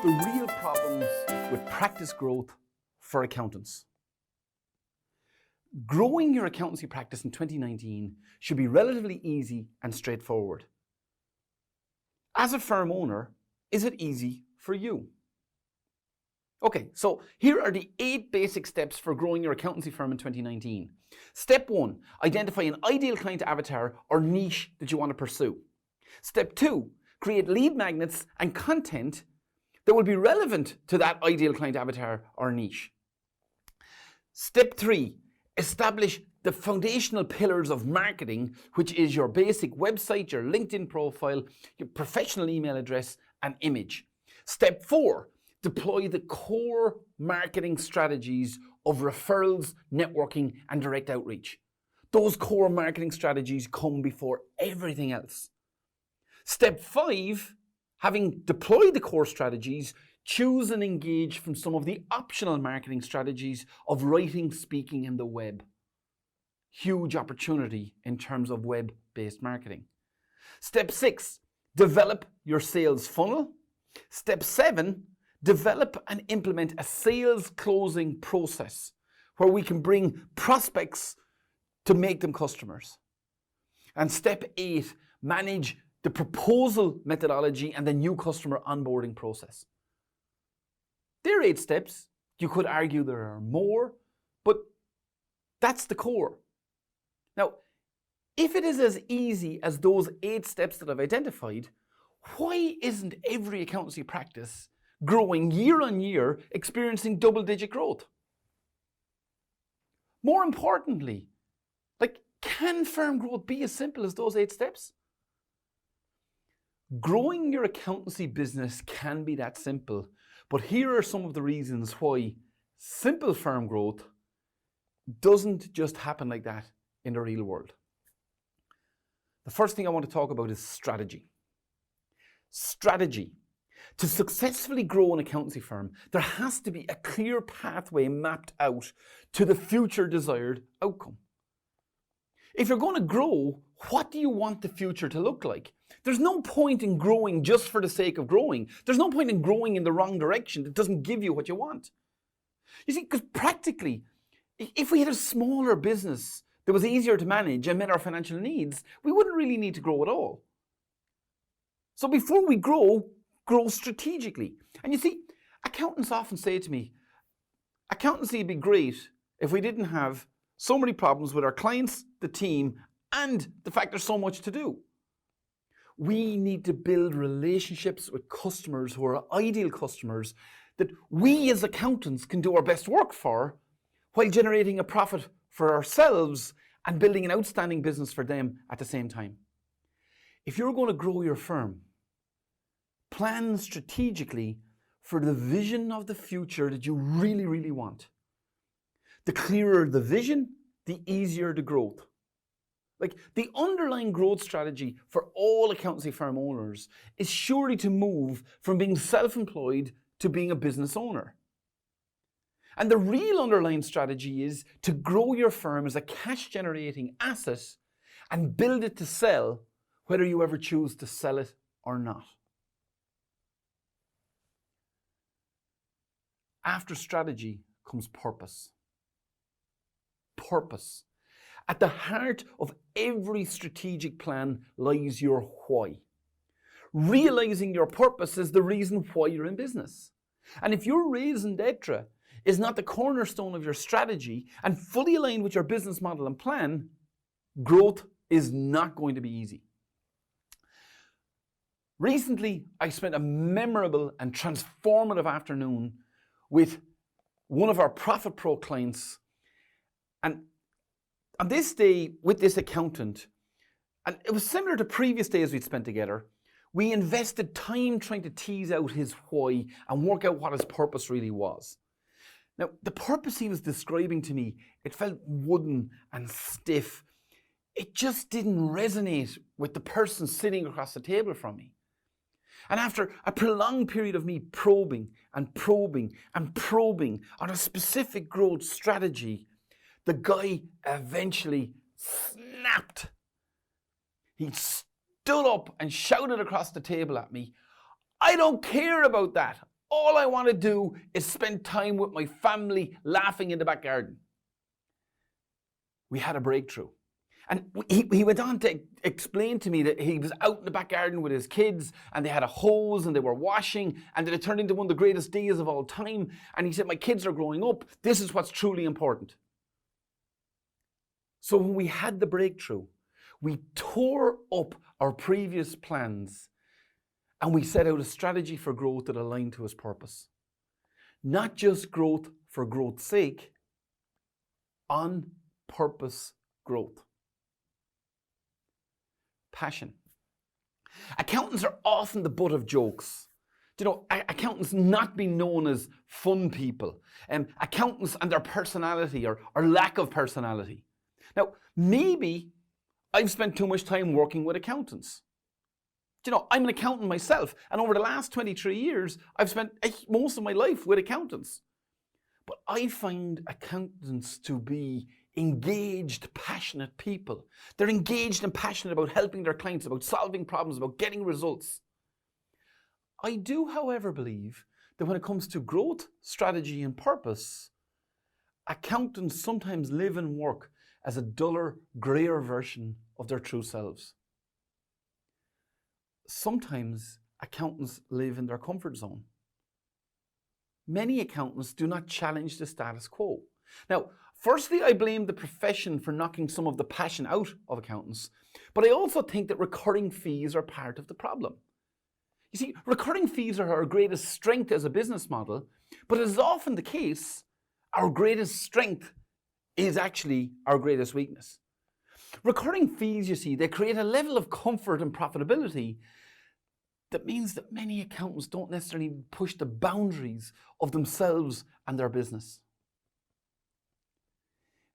the real problems with practice growth for accountants. Growing your accountancy practice in 2019 should be relatively easy and straightforward. As a firm owner, is it easy for you? Okay, so here are the 8 basic steps for growing your accountancy firm in 2019. Step 1, identify an ideal client avatar or niche that you want to pursue. Step 2, create lead magnets and content that will be relevant to that ideal client avatar or niche. Step 3, establish the foundational pillars of marketing, which is your basic website, your LinkedIn profile, your professional email address, and image. Step 4, deploy the core marketing strategies of referrals, networking, and direct outreach. Those core marketing strategies come before everything else. Step 5, having deployed the core strategies, choose and engage from some of the optional marketing strategies of writing, speaking, and the web. Huge opportunity in terms of web-based marketing. Step 6, develop your sales funnel. Step 7, develop and implement a sales closing process where we can bring prospects to make them customers. And step 8, manage the proposal methodology and the new customer onboarding process. There are 8 steps. You could argue there are more, but that's the core. Now, if it is as easy as those 8 steps that I've identified, why isn't every accountancy practice growing year on year, experiencing double-digit growth? More importantly, can firm growth be as simple as those 8 steps? Growing your accountancy business can be that simple, but here are some of the reasons why simple firm growth doesn't just happen like that in the real world. The first thing I want to talk about is strategy. Strategy. To successfully grow an accountancy firm, there has to be a clear pathway mapped out to the future desired outcome. If you're going to grow, what do you want the future to look like? There's no point in growing just for the sake of growing. There's no point in growing in the wrong direction that doesn't give you what you want. You see, because practically, if we had a smaller business that was easier to manage and met our financial needs, we wouldn't really need to grow at all. So before we grow strategically. And you see, accountants often say to me, accountancy would be great if we didn't have so many problems with our clients, the team, and the fact there's so much to do. We need to build relationships with customers who are ideal customers that we as accountants can do our best work for while generating a profit for ourselves and building an outstanding business for them at the same time. If you're going to grow your firm, plan strategically for the vision of the future that you really, really want. The clearer the vision, the easier the growth. The underlying growth strategy for all accountancy firm owners is surely to move from being self-employed to being a business owner. And the real underlying strategy is to grow your firm as a cash-generating asset and build it to sell, whether you ever choose to sell it or not. After strategy comes purpose. Purpose. At the heart of every strategic plan lies your why. Realizing your purpose is the reason why you're in business. And if your raison d'etre is not the cornerstone of your strategy and fully aligned with your business model and plan, growth is not going to be easy. Recently, I spent a memorable and transformative afternoon with one of our Profit Pro clients. And on this day with this accountant, and it was similar to previous days we'd spent together, we invested time trying to tease out his why and work out what his purpose really was. Now, the purpose he was describing to me, it felt wooden and stiff. It just didn't resonate with the person sitting across the table from me. And after a prolonged period of me probing and probing and probing on a specific growth strategy, the guy eventually snapped. He stood up and shouted across the table at me, "I don't care about that. All I want to do is spend time with my family laughing in the back garden. We had a breakthrough. And he went on to explain to me that he was out in the back garden with his kids and they had a hose and they were washing and that it turned into one of the greatest days of all time. And he said, my kids are growing up. This is what's truly important. So when we had the breakthrough, we tore up our previous plans and we set out a strategy for growth that aligned to his purpose. Not just growth for growth's sake, on purpose growth. Passion. Accountants are often the butt of jokes. You know, accountants not being known as fun people. Accountants and their personality or lack of personality. Now, maybe I've spent too much time working with accountants. You know, I'm an accountant myself, and over the last 23 years, I've spent most of my life with accountants. But I find accountants to be engaged, passionate people. They're engaged and passionate about helping their clients, about solving problems, about getting results. I do, however, believe that when it comes to growth, strategy, and purpose, accountants sometimes live and work as a duller, grayer version of their true selves. Sometimes accountants live in their comfort zone. Many accountants do not challenge the status quo. Now, firstly, I blame the profession for knocking some of the passion out of accountants, but I also think that recurring fees are part of the problem. You see, recurring fees are our greatest strength as a business model, but as is often the case, our greatest strength is actually our greatest weakness. Recurring fees, you see, they create a level of comfort and profitability that means that many accountants don't necessarily push the boundaries of themselves and their business.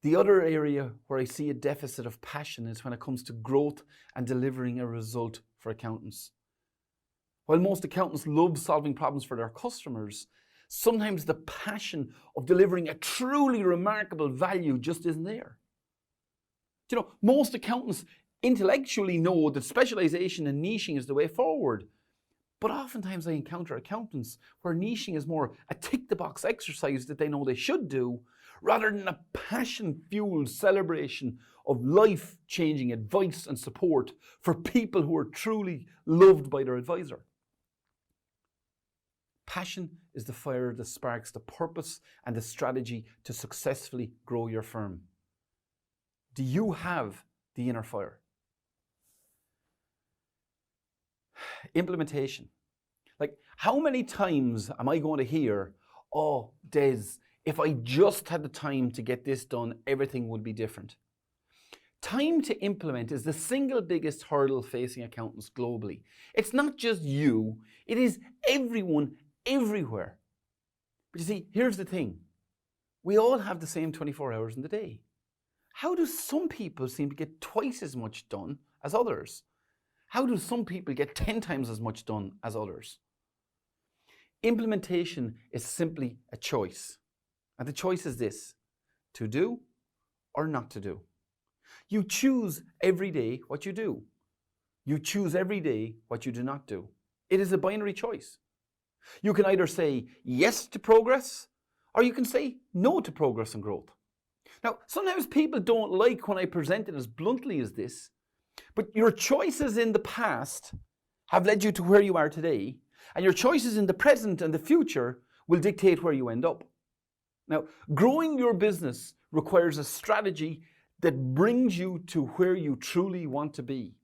The other area where I see a deficit of passion is when it comes to growth and delivering a result for accountants. While most accountants love solving problems for their customers, sometimes the passion of delivering a truly remarkable value just isn't there. You know, most accountants intellectually know that specialization and niching is the way forward. But oftentimes I encounter accountants where niching is more a tick-the-box exercise that they know they should do, rather than a passion-fueled celebration of life-changing advice and support for people who are truly loved by their advisor. Passion is the fire that sparks the purpose and the strategy to successfully grow your firm. Do you have the inner fire? Implementation. Like, how many times am I going to hear, oh, Des, if I just had the time to get this done, everything would be different. Time to implement is the single biggest hurdle facing accountants globally. It's not just you, it is everyone, everywhere. But you see, here's the thing. We all have the same 24 hours in the day. How do some people seem to get twice as much done as others? How do some people get 10 times as much done as others? Implementation is simply a choice. And the choice is this: to do or not to do. You choose every day what you do. You choose every day what you do not do. It is a binary choice. You can either say yes to progress, or you can say no to progress and growth. Now, sometimes people don't like when I present it as bluntly as this, but your choices in the past have led you to where you are today, and your choices in the present and the future will dictate where you end up. Now, growing your business requires a strategy that brings you to where you truly want to be.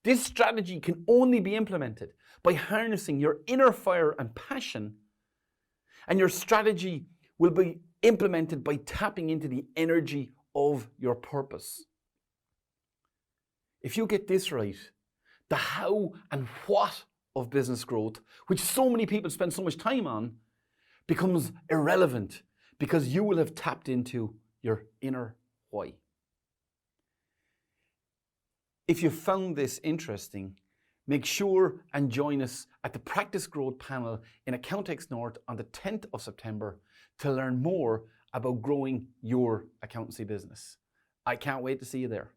This strategy can only be implemented by harnessing your inner fire and passion, and your strategy will be implemented by tapping into the energy of your purpose. If you get this right, the how and what of business growth, which so many people spend so much time on, becomes irrelevant because you will have tapped into your inner why. If you found this interesting, make sure and join us at the Practice Growth panel in Accountex North on the 10th of September to learn more about growing your accountancy business. I can't wait to see you there.